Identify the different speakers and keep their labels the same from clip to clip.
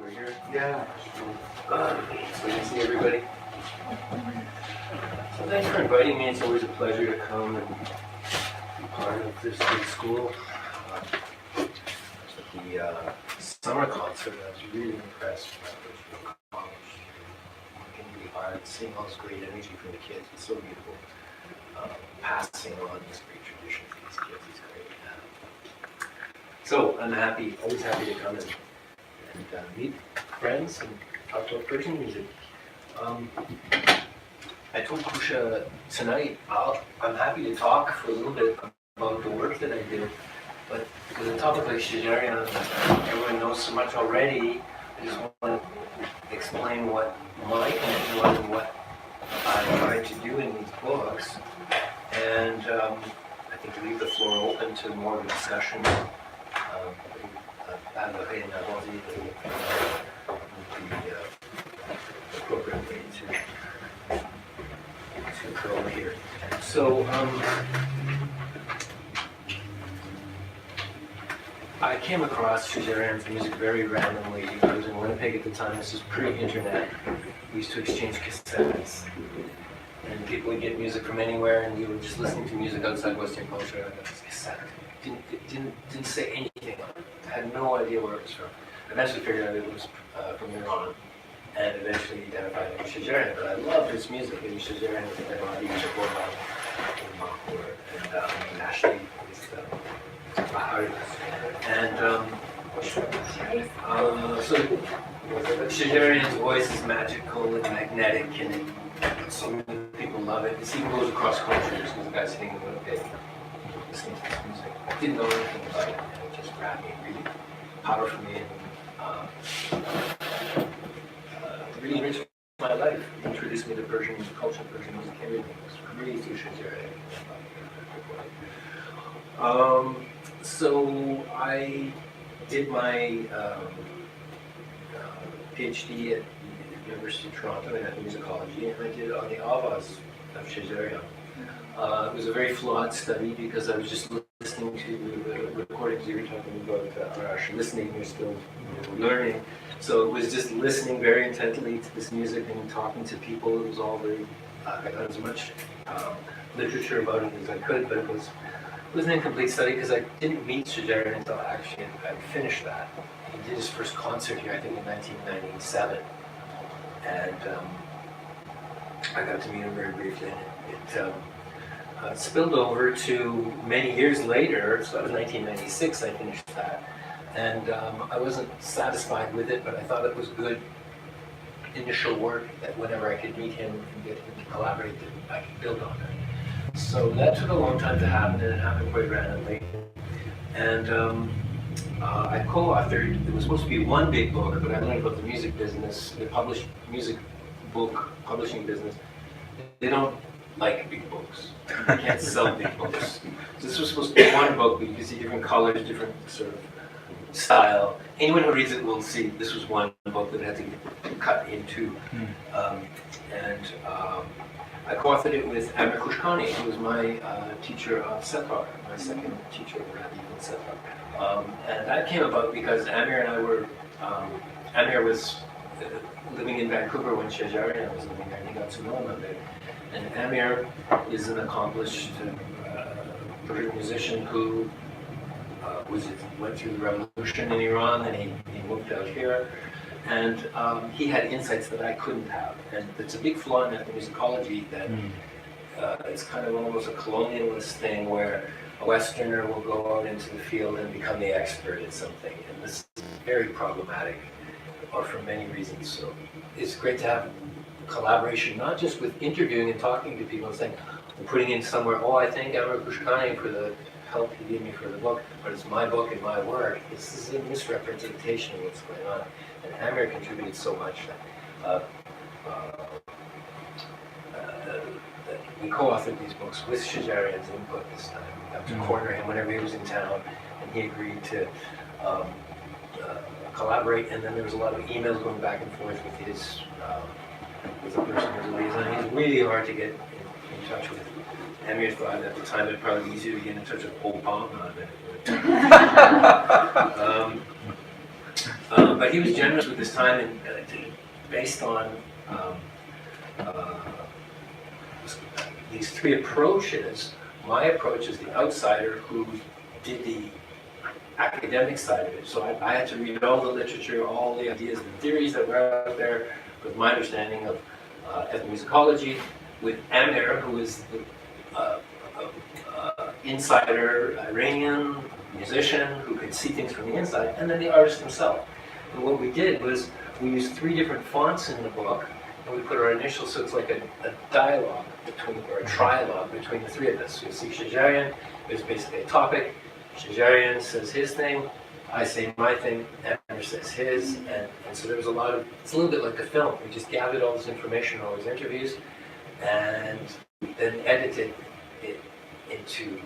Speaker 1: over here.
Speaker 2: Yeah.
Speaker 1: So you can see everybody. So thanks for inviting me. It's always a pleasure to come and be part of this big school. The summer concert, I was really impressed with college. Working really hard, seeing all this great energy from the kids. It's so beautiful. Passing on this great tradition to these kids is great. So I'm happy, always happy to come and meet friends and talk about Persian music. I told Kusha tonight, I'm happy to talk for a little bit about the work that I do, but with a topic like Shajarian, everyone knows so much already. I just want to explain what my connection was and what I tried to do in these books, and I think leave the floor open to more of a discussion. The appropriate way to go here. So I came across Shajarian's music very randomly. I was in Winnipeg at the time. This is pre-internet. We used to exchange cassettes, and people would get music from anywhere, and we were just listening to music outside Western culture. I got this cassette. Didn't say anything on it. I had no idea where it was from. I eventually figured out it was from Iran, and eventually identified it as Shajarian. But I loved his music. It was Shajarian with the melody, the modal, and Ashley is the harp. And so Shajarian's voice is magical and magnetic, and so many people love it. It even goes across cultures. There's guys sitting in Winnipeg listening to this music. I didn't know anything about it, and it just grabbed me really powerfully and really enriched my life. It introduced me to Persian music, culture, Persian music, everything. It was really through Shajarian. So I did my PhD at the University of Toronto in ethnomusicology, and I did it on the Avaz of Shajarian. It was a very flawed study because I was just listening to the recordings you were talking about, or actually listening, you're still learning. So it was just listening very intently to this music and talking to people. It was all very, I got as much literature about it as I could, but it was an incomplete study because I didn't meet Shajarian until actually I finished that. He did his first concert here, I think, in 1997. And I got to meet him very briefly. It spilled over to many years later, so that was 1996 I finished that. And I wasn't satisfied with it, but I thought it was good initial work that whenever I could meet him and get him to collaborate, that I could build on it. So that took a long time to happen, and it happened quite randomly. And I co-authored, it was supposed to be one big book, but I learned about the music business, the published music book publishing business. They don't like big books. You can't sell big books. So this was supposed to be one book, but you can see different colors, different sort of style. Anyone who reads it will see this was one book that had to get cut in two. I co-authored it with Amir Kushkani, who was my teacher of setar, my second teacher of Rabi in setar. And that came about because Amir and I were, Amir was living in Vancouver when Shajarian was living there, and he got to know him a bit. And Amir is an accomplished Persian musician who went through the revolution in Iran, and he moved out here. And he had insights that I couldn't have. And it's a big flaw in ethnomusicology that it's kind of almost a colonialist thing where a Westerner will go out into the field and become the expert at something. And this is very problematic, or for many reasons. So it's great to have collaboration, not just with interviewing and talking to people and saying, I'm putting in somewhere, oh, I thank Amir Kushkani for the help he gave me for the book, but it's my book and my work. This is a misrepresentation of what's going on. And Amir contributed so much that we co-authored these books with Shajarian's input this time. We got to corner him whenever he was in town, and he agreed to collaborate. And then there was a lot of emails going back and forth with his with the person who's a liaison. He's really hard to get in touch with. Amir thought at the time it'd probably be easier to get in touch with Obama than it would. But but he was generous with his time, and based on these three approaches. My approach is the outsider who did the academic side of it. So I had to read all the literature, all the ideas and theories that were out there, with my understanding of ethnomusicology, with Amir, who is the insider Iranian musician who could see things from the inside, and then the artist himself. And what we did was we used three different fonts in the book, and we put our initials, so it's like a dialogue between, or a trialogue between the three of us. So you see Shajarian, there's basically a topic. Shajarian says his thing, I say my thing, Amir says his, and so there was a lot of, it's a little bit like a film. We just gathered all this information, all these interviews, and then edited it into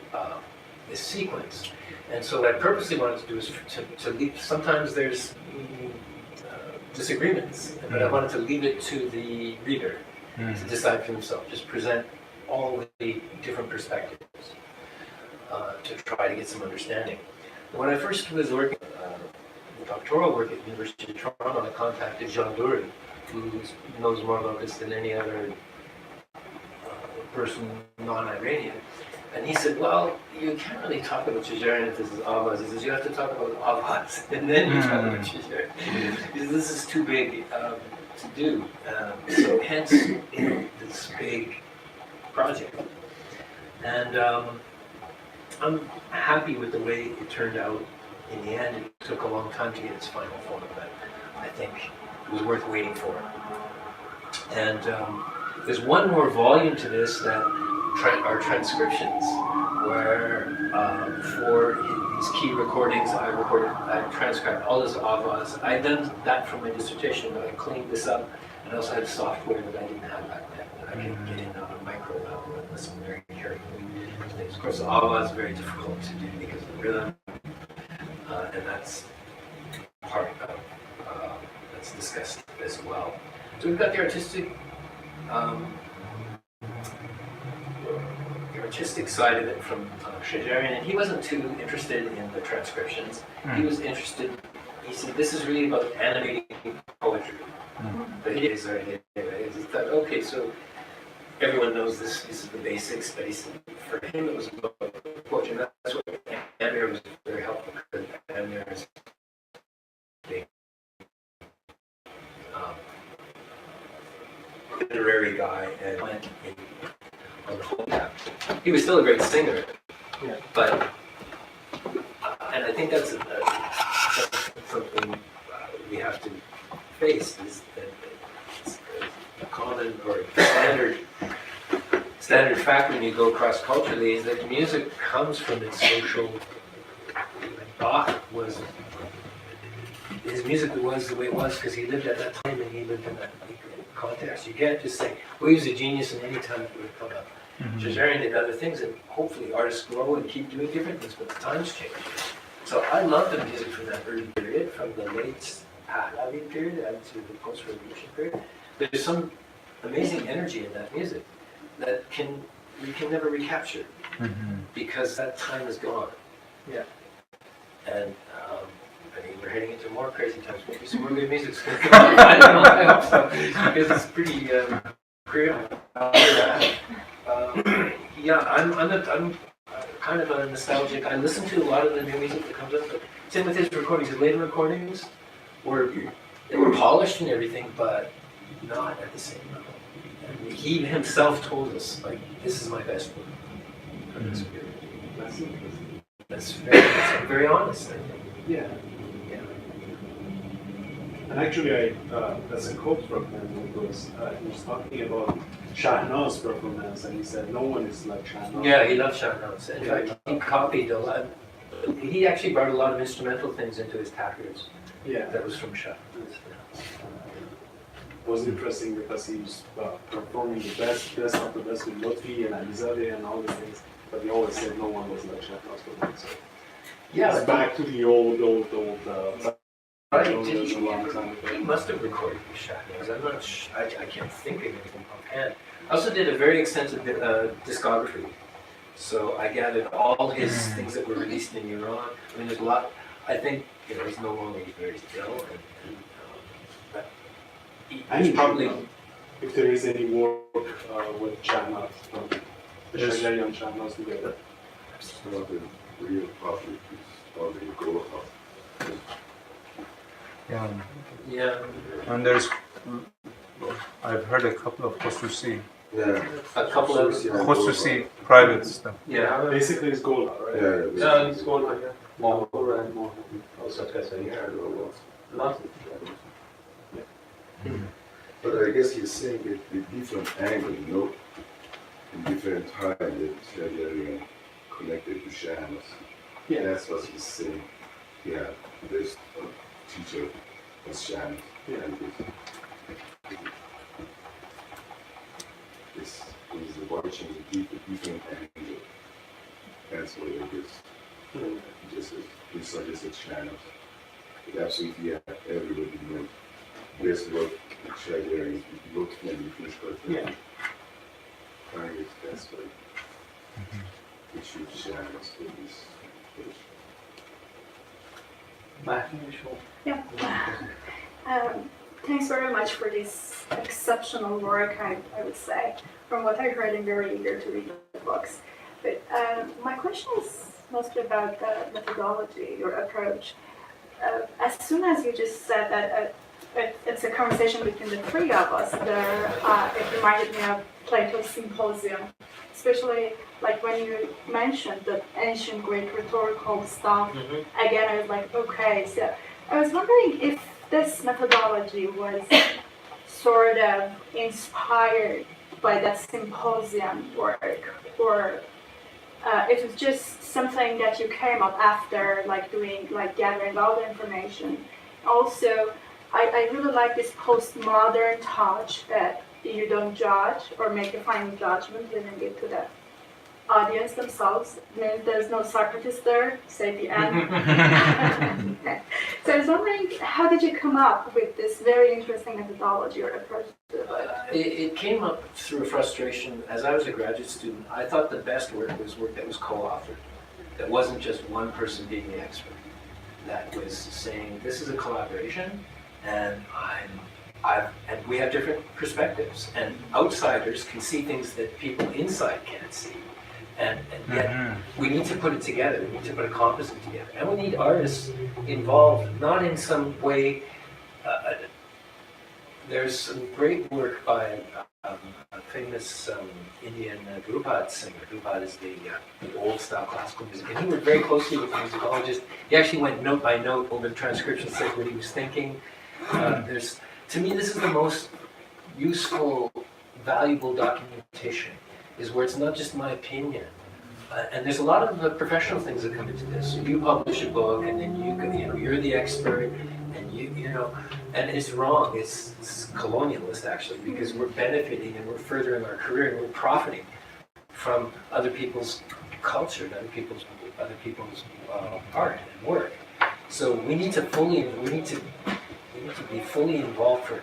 Speaker 1: this sequence. And so what I purposely wanted to do is to leave, sometimes there's disagreements, but I wanted to leave it to the reader to decide for themselves, just present all the different perspectives to try to get some understanding. When I first was working doctoral work at the University of Toronto, I contacted Jean Dury, who knows more about this than any other person non-Iranian. And he said, well, you can't really talk about Shajarian if this is Avaz. He says, you have to talk about Avaz, and then you talk about Shajarian. He says, this is too big to do. So hence, this big project. And I'm happy with the way it turned out in the end. It took a long time to get its final form, but I think it was worth waiting for. And there's one more volume to this that are transcriptions, where for these key recordings I transcribed all this Avaz. I'd done that for my dissertation, but I cleaned this up, and I also had software that I didn't have back then that I could get in on a micro level and listen very carefully. Of course, Avaz is very difficult to do because of the rhythm, and that's part of that's discussed as well. So we've got the artistic side of it from Shajarian, and he wasn't too interested in the transcriptions. He was interested, he said, this is really about animating poetry. But he is already, he thought, okay, so everyone knows this is the basics, but he said, for him it was about poetry, and that's what Amir was very helpful, because Amir is a big literary guy, and went on the whole tap. He was still a great singer, but and I think that's something we have to face, is that it's a common or standard fact when you go cross culturally is that music comes from its social. Bach was, his music was the way it was because he lived at that time and he lived in that context. You can't just say, well, he was a genius in any time it would have come up. Shajarian did other things, and hopefully artists grow and keep doing different things, but the times change. So I love the music from that early period, from the late Pahlavi period and to the post-revolution period. There's some amazing energy in that music that we can never recapture because that time is gone.
Speaker 2: Yeah.
Speaker 1: And I mean, we're heading into more crazy times. Maybe some more good music's going to come out. I don't know. I hope so, because it's pretty creative. Yeah, I'm kind of a nostalgic. I listen to a lot of the new music that comes up. But same with his recordings. His later recordings were polished and everything, but not at the same level. And he himself told us, like, this is my best work from this period. That's very honest, I think.
Speaker 2: Yeah. And actually, that's a quote from him because he was talking about Shahnaz's performance, and he said, no one is like Shahnaz.
Speaker 1: Yeah, he loved Shahnaz. In fact, he copied a lot. He actually brought a lot of instrumental things into his tappers.
Speaker 2: Yeah.
Speaker 1: That was from Shahnaz.
Speaker 2: It was interesting because he was performing the best of the best with Lutfi and Alizadeh and all the things, but he always said no one was like Shahnaz. So
Speaker 1: yeah,
Speaker 2: it's back to the old.
Speaker 1: Right. He must have recorded with Shahnaz. I'm not. I can't think of anything offhand. I also did a very extensive discography, so I gathered all his things that were released in Iran. I mean, there's a lot. I think he's no longer very still, but
Speaker 2: And
Speaker 1: he's probably.
Speaker 2: If there is any work with Shahnas, the Shajarian Shahnas together.
Speaker 3: Some of the real public is on the Goa House.
Speaker 1: Yeah.
Speaker 4: And I've heard a couple of khususi
Speaker 3: Yeah.
Speaker 1: A couple of.
Speaker 4: khususi private stuff.
Speaker 1: Yeah.
Speaker 2: Basically, it's Gola, right?
Speaker 3: Yeah,
Speaker 2: Yeah, it's Gola, yeah. Kora and Mohammadreza.
Speaker 1: Ostad Shajarian.
Speaker 2: Lots.
Speaker 3: But I guess he's saying it with different angle, in different time that Shajarian connected to Shahnas.
Speaker 2: Yeah.
Speaker 3: That's what he's saying. Yeah, there's a teacher of Shahnas.
Speaker 2: Yeah.
Speaker 3: And this is watching the different angle. That's what it is. Just he suggested Shahnas. But absolutely, yeah, everybody knows. There's what Shajarian looked when you finish cutting.
Speaker 2: Yeah.
Speaker 3: I guess that's what it should Shahnas for this.
Speaker 5: Yeah. Thanks very much for this exceptional work, I would say. From what I heard, I'm very eager to read the books. But my question is mostly about the methodology, your approach. As soon as you just said that it's a conversation between the three of us, it reminded me of Plato's Symposium, especially like when you mentioned the ancient Greek rhetorical stuff. Again, I was like, okay, so I was wondering if this methodology was sort of inspired by that symposium work, or it was just something that you came up after, gathering all the information. Also, I really like this postmodern touch that you don't judge or make a final judgment, leaving it to the audience themselves. There's no Socrates there, say the end. So I was wondering, how did you come up with this very interesting methodology or approach to the book?
Speaker 1: It came up through frustration. As I was a graduate student, I thought the best work was work that was co-authored, that wasn't just one person being the expert, that was saying, this is a collaboration, and and we have different perspectives, and outsiders can see things that people inside can't see. And yet we need to put it together, we need to put a composite together. And we need artists involved, not in some way. There's some great work by a famous Indian Drupad singer. Drupad is the old style classical music. And he worked very closely with the musicologist. He actually went note by note over the transcription, said what he was thinking. To me, this is the most useful, valuable documentation, is where it's not just my opinion. And there's a lot of professional things that come into this. So you publish a book, and then you're the expert, and and it's wrong. It's colonialist actually, because we're benefiting and we're furthering our career and we're profiting from other people's culture, and other people's art and work. So we need to be fully involved for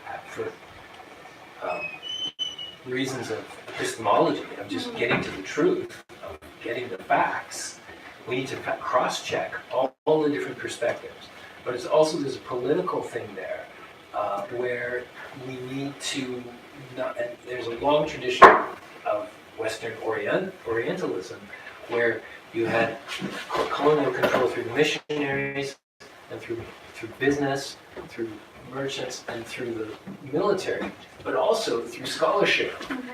Speaker 1: reasons of epistemology, of just getting to the truth, of getting the facts. We need to cross-check all the different perspectives. But there's a political thing there, where we need to, and there's a long tradition of Western Orientalism, where you had colonial control through missionaries, and through business, through merchants, and through the military, but also through scholarship,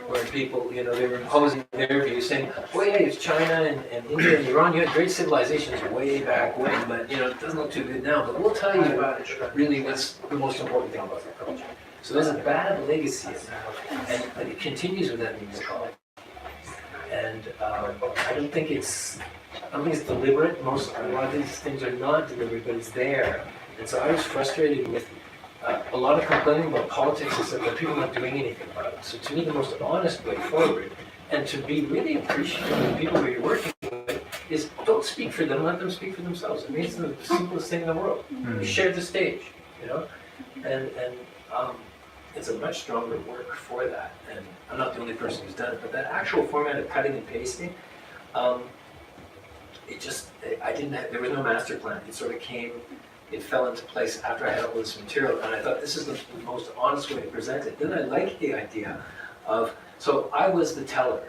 Speaker 1: where people, they were imposing their views, saying, well, yeah, it's China and India and Iran, you had great civilizations way back when, but it doesn't look too good now, but we'll tell you really what's the most important thing about your culture. So there's a bad legacy of that, and it continues with that music. And I don't think it's deliberate. A lot of these things are not deliberate, but it's there. And so I was frustrated with a lot of complaining about politics and stuff, but people not doing anything about it. So to me, the most honest way forward, and to be really appreciative of the people who you're working with, is don't speak for them, let them speak for themselves. I mean, it's the simplest thing in the world. You share the stage, and it's a much stronger work for that. And I'm not the only person who's done it, but that actual format of cutting and pasting, I didn't have, there was no master plan. It sort of came, it fell into place after I had all this material, and I thought this is the most honest way to present it. Then I liked the idea of, so I was the teller.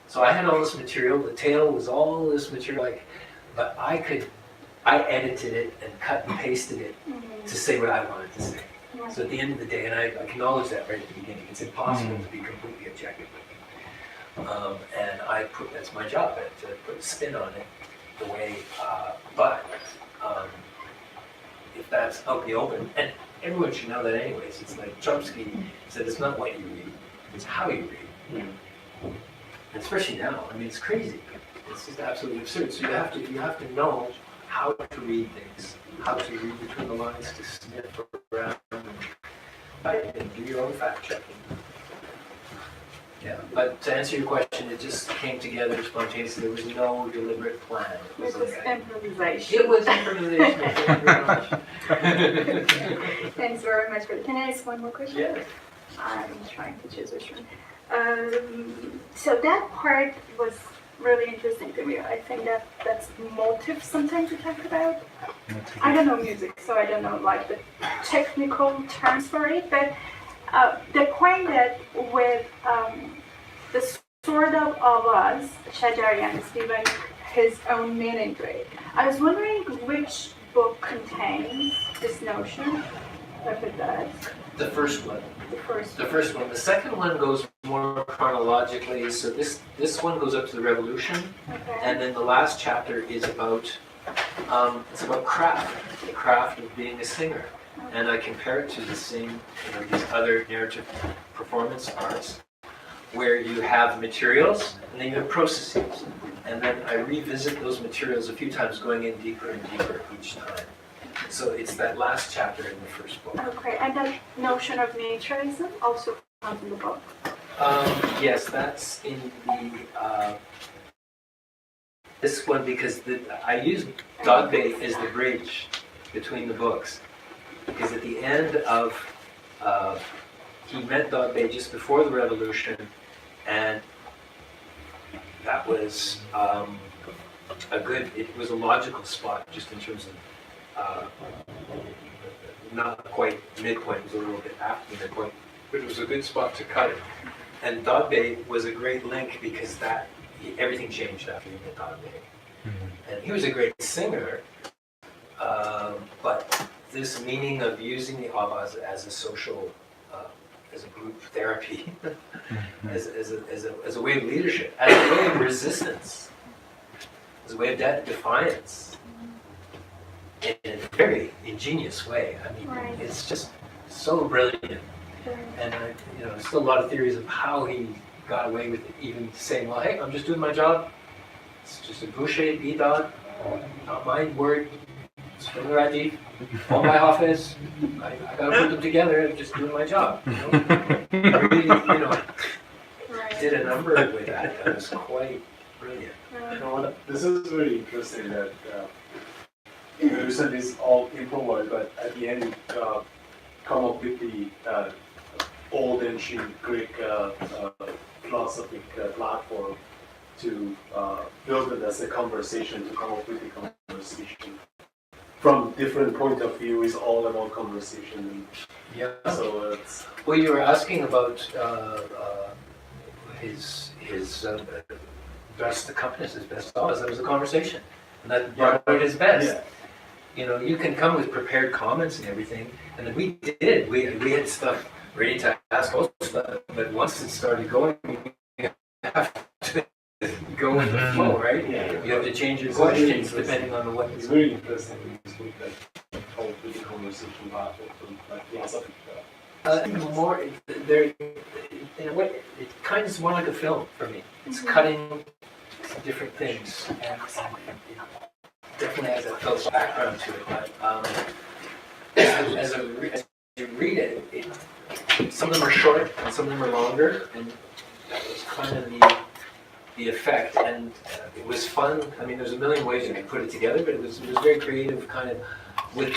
Speaker 1: So I had all this material, the tale was all this material, but I edited it and cut and pasted it to say what I wanted to say. So at the end of the day, and I acknowledge that right at the beginning, it's impossible to be completely objective. And that's my job, to put a spin on it the way, if that's out in the open, and everyone should know that anyways, it's like Chomsky said, it's not what you read, it's how you read. And especially now, I mean, it's crazy. It's just absolutely absurd. So you have to know how to read things, how to read between the lines, to sniff around and do your own fact checking. Yeah, but to answer your question, it just came together spontaneously. There was no deliberate plan.
Speaker 5: It was improvisation.
Speaker 1: It was improvisation. Thank you very much.
Speaker 5: Thanks very much. Can I ask one more question?
Speaker 1: Yeah.
Speaker 5: I'm trying to choose which one. So that part was really interesting to me. I think that's motive sometimes we talk about. I don't know music, so I don't know like the technical terms for it, but the point that with the sort of Avaz, Shajarian is giving his own meaning to it. I was wondering which book contains this notion, if it does.
Speaker 1: The first one.
Speaker 5: The first one.
Speaker 1: The second one goes more chronologically. So this one goes up to the Revolution,
Speaker 5: Okay.
Speaker 1: and then the last chapter is about it's about craft, the craft of being a singer, and I compare it to the same, these other narrative performance arts, where you have materials and then you have processes, and then I revisit those materials a few times, going in deeper and deeper each time. So it's that last chapter in the first book.
Speaker 5: Okay, and the notion of naturism also comes in the book.
Speaker 1: Yes, that's in the this one, because I use Dogbe as the bridge between the books, because at the end of he met Dogbe just before the Revolution, and that was it was a logical spot just in terms of not quite midpoint, it was a little bit after the midpoint, but it was a good spot to cut it. And Dogbe was a great link because everything changed after he met Dogbe. And he was a great singer, but this meaning of using the Avaz as a social, as a group therapy, as a way of leadership, as a way of resistance, as a way of defiance, in a very ingenious way. I mean,
Speaker 5: Right.
Speaker 1: It's just so brilliant. And there's still a lot of theories of how he got away with it, even saying, well, hey, I'm just doing my job. It's just a boucher, bidad, not my word. It's from the Radif, all my Hafiz. I gotta put them together, I'm just doing my job. I really,
Speaker 5: Right.
Speaker 1: did a number with that. That was quite brilliant.
Speaker 2: You know what? This is very interesting that you said it's all improvised, but at the end come up with the old ancient Greek philosophic platform to build it as a conversation, to come up with a conversation. From different point of view, is all about conversation.
Speaker 1: Yeah.
Speaker 2: So it's
Speaker 1: Well, you were asking about his best accompanist, his best songs. That was a conversation, and that brought out his best.
Speaker 2: yeah.
Speaker 1: You can come with prepared comments and everything, and then we did. We had stuff ready to ask all stuff, but once it started going, you have to go with the flow, right?
Speaker 2: Yeah.
Speaker 1: You have to change your
Speaker 2: It's very
Speaker 1: questions
Speaker 2: interesting.
Speaker 1: depending on what.
Speaker 2: It's very interesting in this book that whole with the conversation platform from like philosophic.
Speaker 1: More, there, in a way, it kind of is more like a film for me. It's cutting different things, and it definitely has a philosophical background to it. But as you read it, some of them are short and some of them are longer, and that was kind of the effect. And it was fun. I mean, there's a million ways you can put it together, but it was very creative, kind of with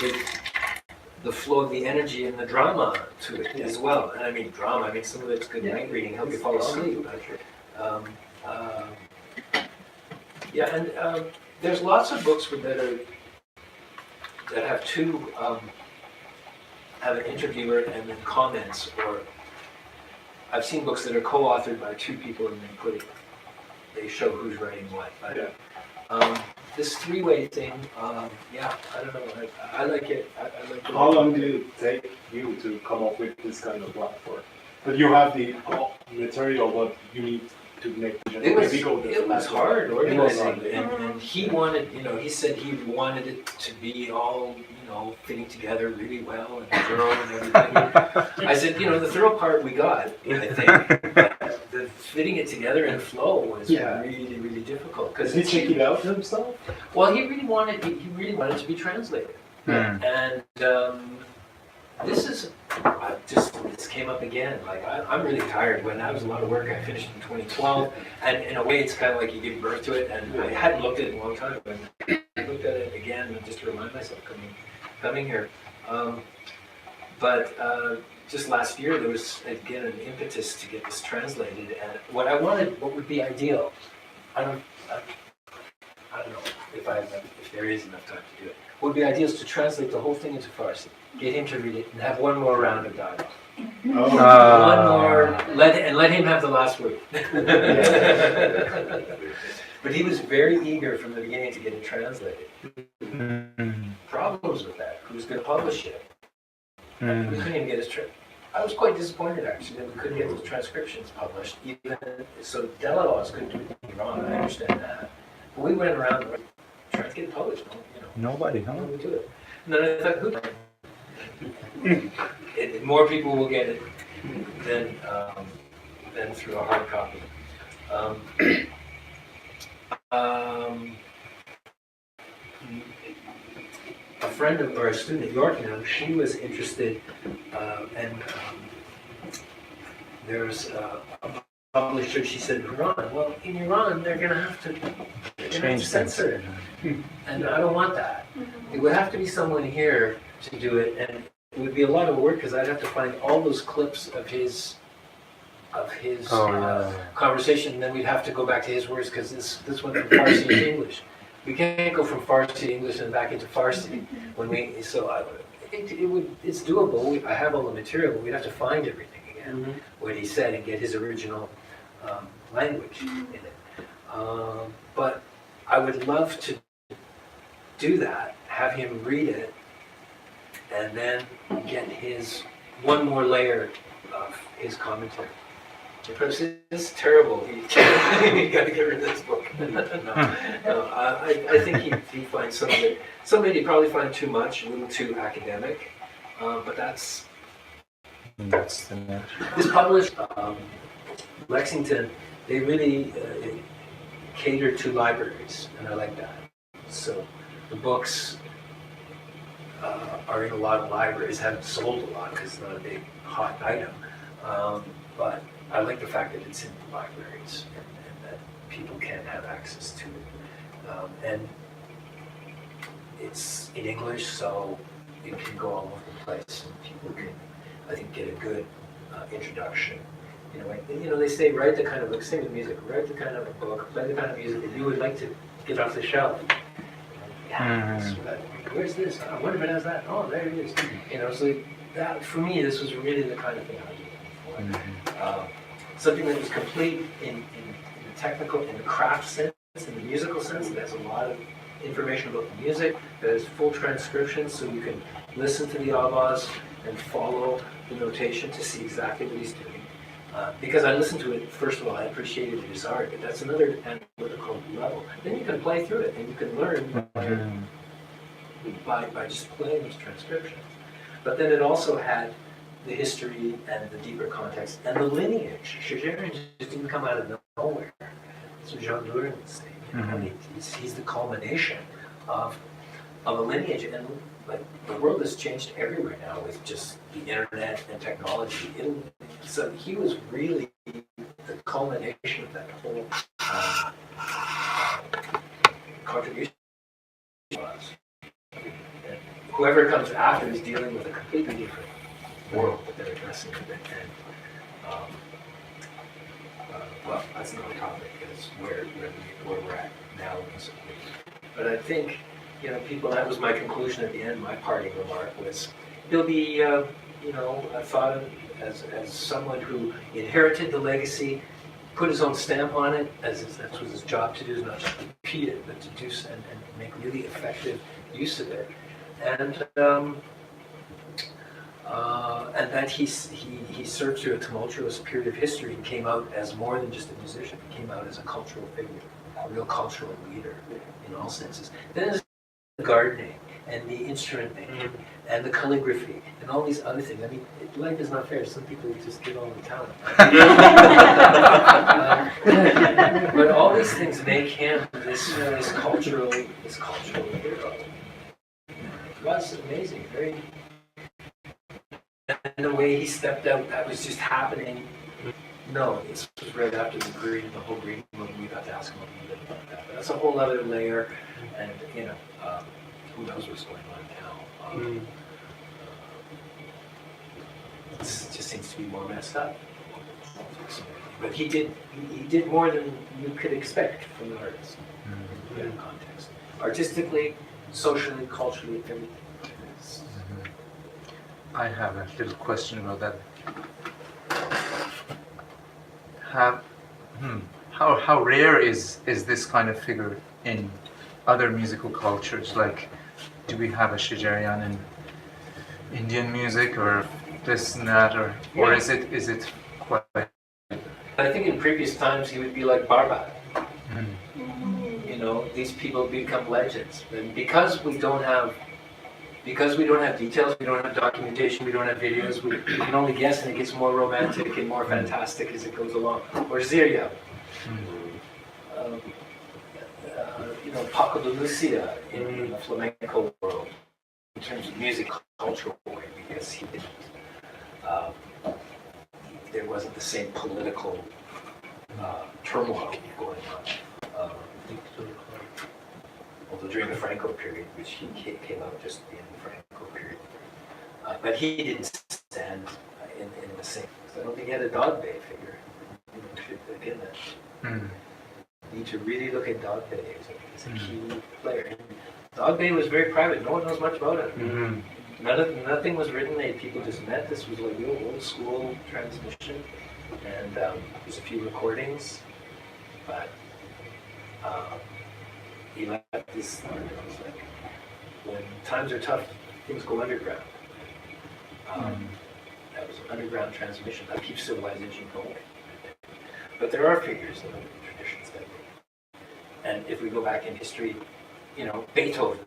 Speaker 1: the flow of the energy and the drama to it as well. And I mean drama, I mean some of it's good night reading, help you fall asleep. there's lots of books that have two, have an interviewer and then comments, or I've seen books that are co-authored by two people and they show who's writing what. But, this three-way thing, yeah, I don't know. I like it. I like it.
Speaker 2: How long did it take you to come up with this kind of platform? But you have the material, but you need to make the
Speaker 1: It was hard organizing, and he wanted, he said he wanted it to be all, fitting together really well and thorough and everything. I said, the thorough part we got, I think, but the fitting it together in flow was really, really difficult.
Speaker 2: Did he check it out himself?
Speaker 1: Well, he really wanted to be translated, and this came up again. Like I'm really tired. When that was a lot of work. I finished in 2012, and in a way, it's kind of like you give birth to it. And I hadn't looked at it in a long time, but I looked at it again just to remind myself coming here. But just last year, there was again an impetus to get this translated. And what would be ideal. I don't know if there is enough time to do it. What would be ideal is to translate the whole thing into Farsi, get him to read it, and have one more round of dialogue. One more, let him have the last word. But he was very eager from the beginning to get it translated. Problems with that. Who's going to publish it? We couldn't even get his I was quite disappointed actually that we couldn't get those transcriptions published. Even so, Delaware couldn't do it in Iran. I understand that. But we went around trying to get it published.
Speaker 4: Nobody, huh?
Speaker 1: How do we do it? And then I thought, more people will get it than through a hard copy. A friend or a student at York now, she was interested, and there's a publisher. She said, Iran. Well, in Iran, they're going to have to censor it, and I don't want that. It would have to be someone here to do it, and it would be a lot of work because I'd have to find all those clips of his conversation, and then we'd have to go back to his words because this went from Farsi to English. We can't go from Farsi to English and back into Farsi it's doable. I have all the material, but we'd have to find everything again, what he said, and get his original language in it. But I would love to do that, have him read it, and then get his one more layer of his commentary. This is terrible. You got to get rid of this book. I think he'd find some of it. Some of it he'd probably find too much, a little too academic. But that's
Speaker 4: the nature.
Speaker 1: This published Lexington. They really cater to libraries, and I like that. So the books are in a lot of libraries. Haven't sold a lot because it's not a big hot item. But I like the fact that it's in the libraries and that people can have access to it. And it's in English, so it can go all over the place, and people can, I think, get a good introduction. They say write the kind of book, same with music, write the kind of a book, play the kind of music that you would like to get off the shelf. Where's this? I wonder if it has that. Oh, there it is. So that for me, this was really the kind of thing I was looking for. Something that was complete in the technical, in the craft sense, in the musical sense. That has a lot of information about the music. That has full transcriptions, so you can listen to the Avaz and follow the notation to see exactly what he's doing. Because I listened to it, first of all, I appreciated his art, but that's another analytical level. Then you can play through it, and you can learn by just playing these transcriptions. But then it also had the history and the deeper context and the lineage. Shajarian just didn't come out of nowhere. That's what Jean Duran would say. He's the culmination of a lineage, and like the world has changed everywhere now with just the internet and technology. So he was really the culmination of that whole contribution. And whoever comes after is dealing with a completely different world that they're addressing. And well, that's another topic. Is where we're at now. But I think, people, that was my conclusion at the end, my parting remark was, he'll be, thought of as someone who inherited the legacy, put his own stamp on it, that was his job to do, is not just repeat it, but to do and make really effective use of it. And that he served through a tumultuous period of history and came out as more than just a musician. He came out as a cultural figure, a real cultural leader in all senses. Then there's the gardening and the instrument making and the calligraphy and all these other things. I mean, life is not fair. Some people just get all the talent. But all these things make him this cultural hero. It was amazing, very. And the way he stepped out, that was just happening. No, this was right after the whole green movement. We got to ask him a little bit about that. But that's a whole other layer, and who knows what's going on now. It just seems to be more messed up. But he did more than you could expect from an artist in that context. Artistically, socially, culturally, everything.
Speaker 4: I have a little question about that. How rare is this kind of figure in other musical cultures? Like, do we have a Shajarian in Indian music, or this and that, or is it quite?
Speaker 1: I think in previous times he would be like Barbat. These people become legends, and because we don't have details, we don't have documentation, we don't have videos, we can only guess, and it gets more romantic and more fantastic as it goes along. Or Ziria, Paco de Lucia in the flamenco world, in terms of music, cultural way, because he didn't. There wasn't the same political turmoil going on. Although during the Franco period, which he came out just in the Franco period, but he didn't stand in the same. I don't think he had a Dog Bay figure. Again, you need to really look at Dog Bay as a key player. And Dog Bay was very private. No one knows much about it. Nothing was written. People just met. This was like real old school transmission, and there's a few recordings, but. He left this, like, when times are tough, things go underground. That was an underground transmission that keeps civilization going. But there are figures in the traditions that, and if we go back in history, Beethoven.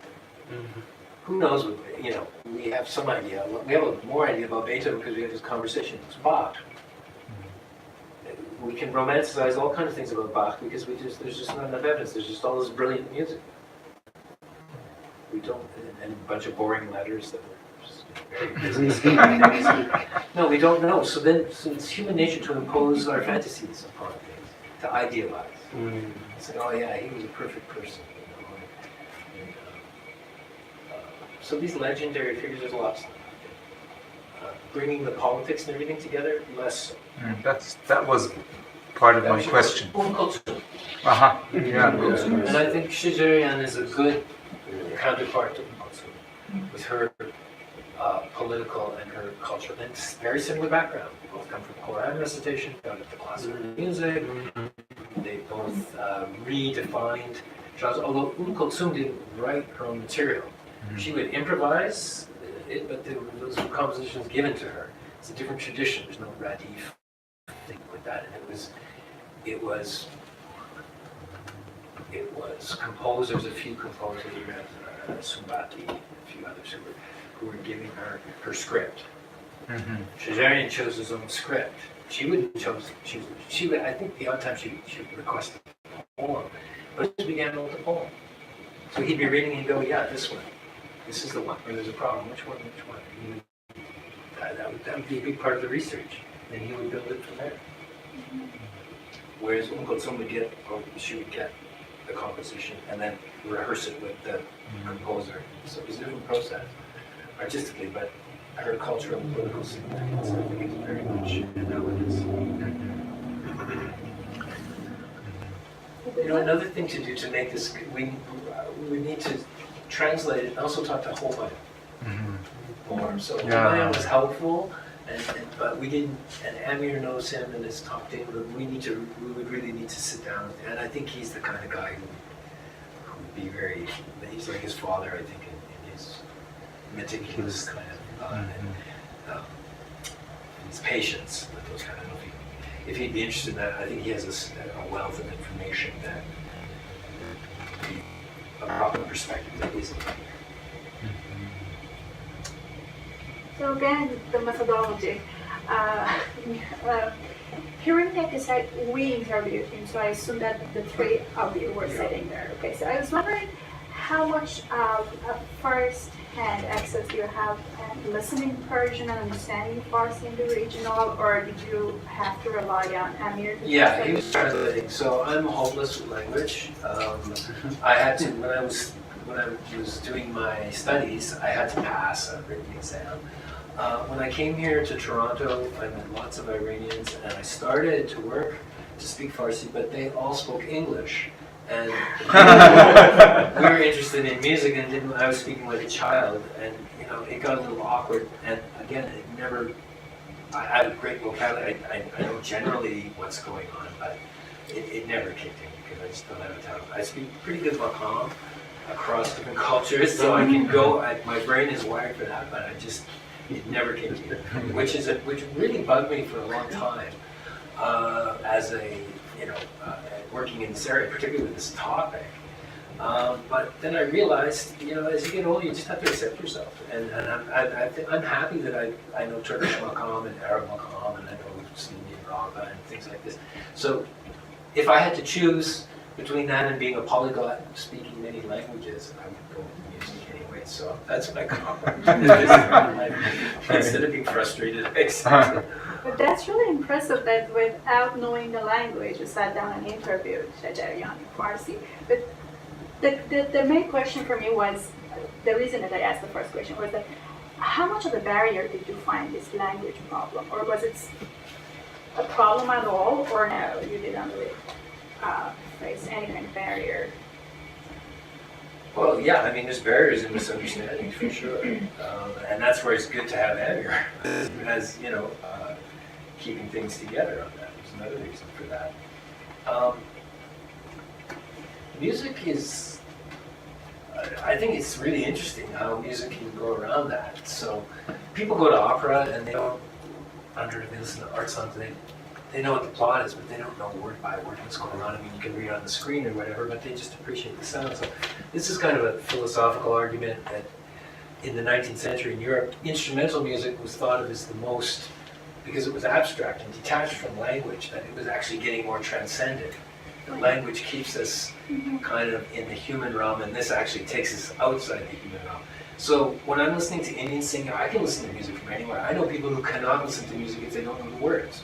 Speaker 1: Who knows what, we have some idea. We have more idea about Beethoven because we have this conversation. It's Bach. We can romanticize all kinds of things about Bach because there's just not enough evidence. There's just all this brilliant music. We don't, and a bunch of boring letters that were just very business. No, we don't know. So it's human nature to impose our fantasies upon things, to idealize. Say, oh yeah, he was a perfect person. So these legendary figures, there's lots of them. Bringing the politics and everything together, less.
Speaker 4: That was part of my question. Yeah.
Speaker 1: And I think Shajarian is a good counterpart to Umkulsum with her political and her cultural, and very similar background. They both come from Quran recitation, got into classical music. They both redefined genres. Although Umkulsum didn't write her own material, she would improvise it, but those were compositions given to her. It's a different tradition. There's no radif thing with that, and it was composers, a few composers, Sumbati, a few others who were giving her script. Shajarian chose his own script. She wouldn't chose. She would. I think the odd time she would request a poem, but she began with the poem. So he'd be reading and he'd go, yeah, this one. This is the one where there's a problem. Which one? That would be a big part of the research. Then he would build it from there. Whereas Umkulsum would get the composition and then rehearse it with the composer. So it was a different process, artistically, but her cultural and political significance, I think, is very much analogous. Another thing to do to make this, we need to translate it and also talk to Homayan
Speaker 4: Mhm.
Speaker 1: more. So
Speaker 4: Yeah.
Speaker 1: Homayan was helpful, but we didn't, and Amir knows him and has talked to him, but we would really need to sit down with him. And I think he's the kind of guy who would be very, he's like his father, I think, in his meticulous kind of, his patience with those kind of, if he'd be interested in that, I think he has a wealth of information that would be a proper perspective that isn't.
Speaker 5: So again, the methodology. Hearing that you said we interviewed him, so I assume that the three of you were sitting there. Okay, so I was wondering how much of a first-hand access you have listening Persian and understanding Farsi in the regional, or did you have to rely on Amir?
Speaker 1: Yeah, he was translating. So I'm hopeless with language. I had to when I was doing my studies, I had to pass a written exam. When I came here to Toronto, I met lots of Iranians, and I started to work to speak Farsi, but they all spoke English. And we were interested in music, and I was speaking like a child, and it got a little awkward. And again, it never. I have a great vocabulary. I know generally what's going on, but it never kicked in because I just don't have a talent. I speak pretty good maqam across different cultures, so I can go. My brain is wired for that, but it never kicked in, which really bugged me for a long time as working in this area, particularly with this topic. But then I realized, as you get older, you just have to accept yourself. And I'm happy that I know Turkish maqam and Arab maqam, and I know Indian raga and things like this. So if I had to choose between that and being a polyglot speaking many languages, I would go with music anyway. So that's what I come up with. Instead of being frustrated, accept it.
Speaker 5: But that's really impressive that without knowing the language, you sat down and interviewed Shajarian in Farsi. But the main question for me was, the reason that I asked the first question was that how much of a barrier did you find this language problem? Or was it a problem at all, or no, you didn't really face any kind of barrier?
Speaker 1: Well, yeah, there's barriers and misunderstandings for sure. And that's where it's good to have Amir as, keeping things together on that. There's another reason for that. Music is, I think it's really interesting how music can go around that. So people go to opera and they don't, they listen to art songs, they know what the plot is, but they don't know word by word what's going on. You can read it on the screen or whatever, but they just appreciate the sound. So this is kind of a philosophical argument that in the 19th century in Europe, instrumental music was thought of as the most, because it was abstract and detached from language, that it was actually getting more transcendent. The language keeps us kind of in the human realm, and this actually takes us outside the human realm. So when I'm listening to Indian singing, I can listen to music from anywhere. I know people who cannot listen to music if they don't know the words.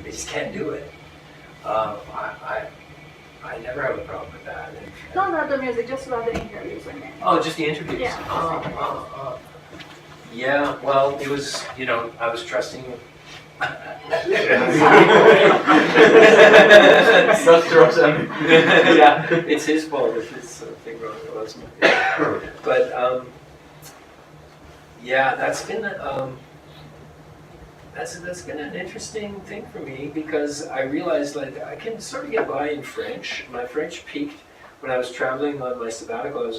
Speaker 1: They just can't do it. I never have a problem with that.
Speaker 5: Not about the music, just about the interviews.
Speaker 1: Oh, just the interviews?
Speaker 5: Yeah.
Speaker 1: Yeah, well, it was, I was trusting you. Yeah, it's his fault if his thing wrong. It wasn't. But yeah, that's been an interesting thing for me because I realized I can sort of get by in French. My French peaked when I was traveling on my sabbatical.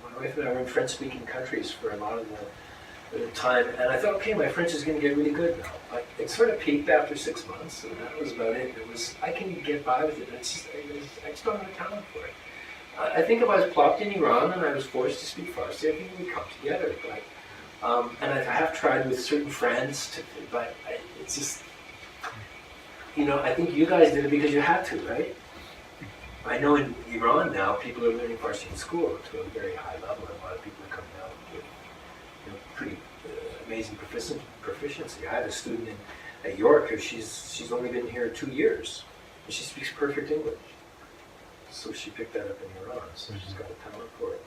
Speaker 1: My wife and I were in French-speaking countries for a lot of the time, and I thought, okay, my French is going to get really good now. It sort of peaked after 6 months, and that was about it. I can get by with it. I just don't have a talent for it. I think if I was plopped in Iran and I was forced to speak Farsi, I think it would come together. But and I have tried with certain friends, but it's just, I think you guys did it because you had to, right? I know in Iran now, people are learning Farsi in school to a very high level, and a lot of people are coming out with pretty amazing proficiency. I had a student at York, she's only been here 2 years, and she speaks perfect English. So she picked that up in Iran, so she's got a talent for it.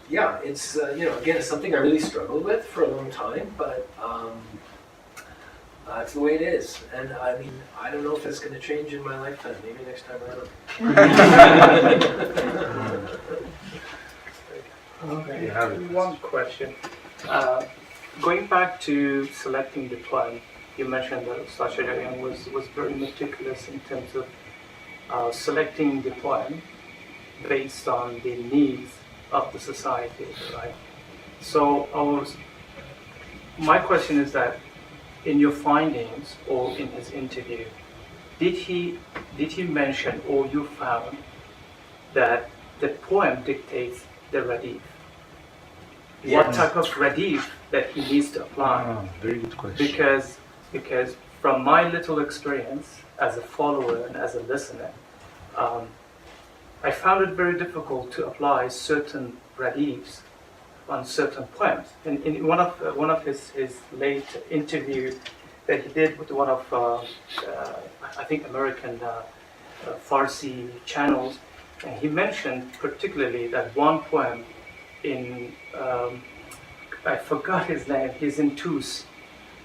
Speaker 1: Yeah, it's, again, it's something I really struggled with for a long time, but That's the way it is. And I mean, I don't know if it's going to change in my lifetime. Maybe next time around.
Speaker 6: Okay.
Speaker 4: You have it.
Speaker 6: One question. Going back to selecting the poem, you mentioned that Ostad Shajarian was very meticulous in terms of selecting the poem based on the needs of the society, right? So my question is that in your findings or in his interview, did he mention or you found that the poem dictates the radif? What
Speaker 1: Yes.
Speaker 6: type of radif that he needs to apply?
Speaker 4: Very good question.
Speaker 6: Because from my little experience as a follower and as a listener, I found it very difficult to apply certain radifs on certain poems. And in one of his late interview that he did with one of I think American Farsi channels, and he mentioned particularly that one poem in I forgot his name. He's in Tus.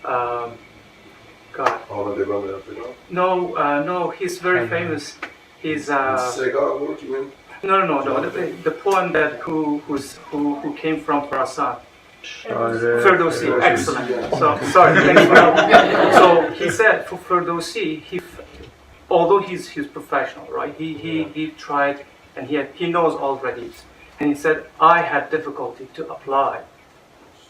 Speaker 6: God.
Speaker 3: All the Roman Africa.
Speaker 6: No, he's very famous. He's
Speaker 3: Segar work, you mean?
Speaker 6: no. The poem that who came from Khorasan. Ferdowsi,
Speaker 3: Ferdowsi,
Speaker 6: excellent.
Speaker 3: yeah.
Speaker 6: So sorry, thanks for help. So he said for Ferdowsi, although he's professional, right? He tried and he knows all radifs, and he said I had difficulty to apply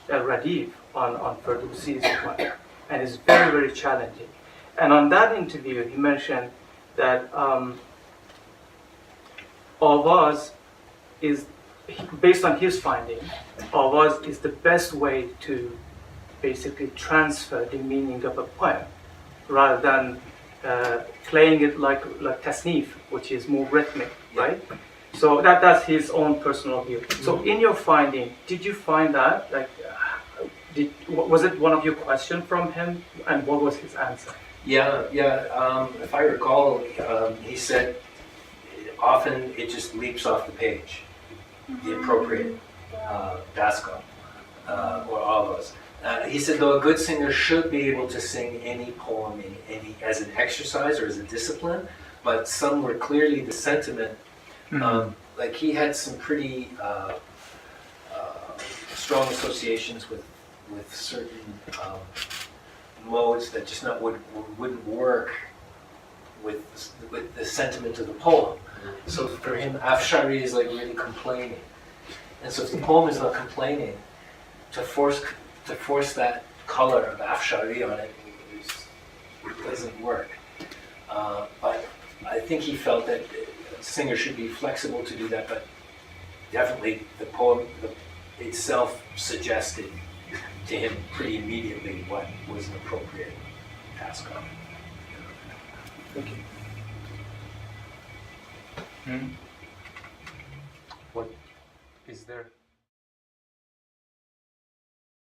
Speaker 6: a radif on Ferdowsi's poem, and it's very challenging. And on that interview, he mentioned that Avaz is, based on his finding, Avaz is the best way to basically transfer the meaning of a poem, rather than playing it like tasnif, which is more rhythmic, right? So that's his own personal view. So in your finding, did you find that, like, was it one of your questions from him, and what was his answer?
Speaker 1: Yeah. If I recall, he said often it just leaps off the page, the appropriate daskal or avaz. He said, though a good singer should be able to sing any poem in any as an exercise or as a discipline, but some were clearly the sentiment. Like he had some pretty strong associations with certain modes that just wouldn't work with the sentiment of the poem. So for him, Afshari is like really complaining, and so if the poem is not complaining, to force that color of Afshari on it doesn't work. But I think he felt that a singer should be flexible to do that, but definitely the poem itself suggested to him pretty immediately what was an appropriate task on.
Speaker 6: Thank you.
Speaker 4: What is there?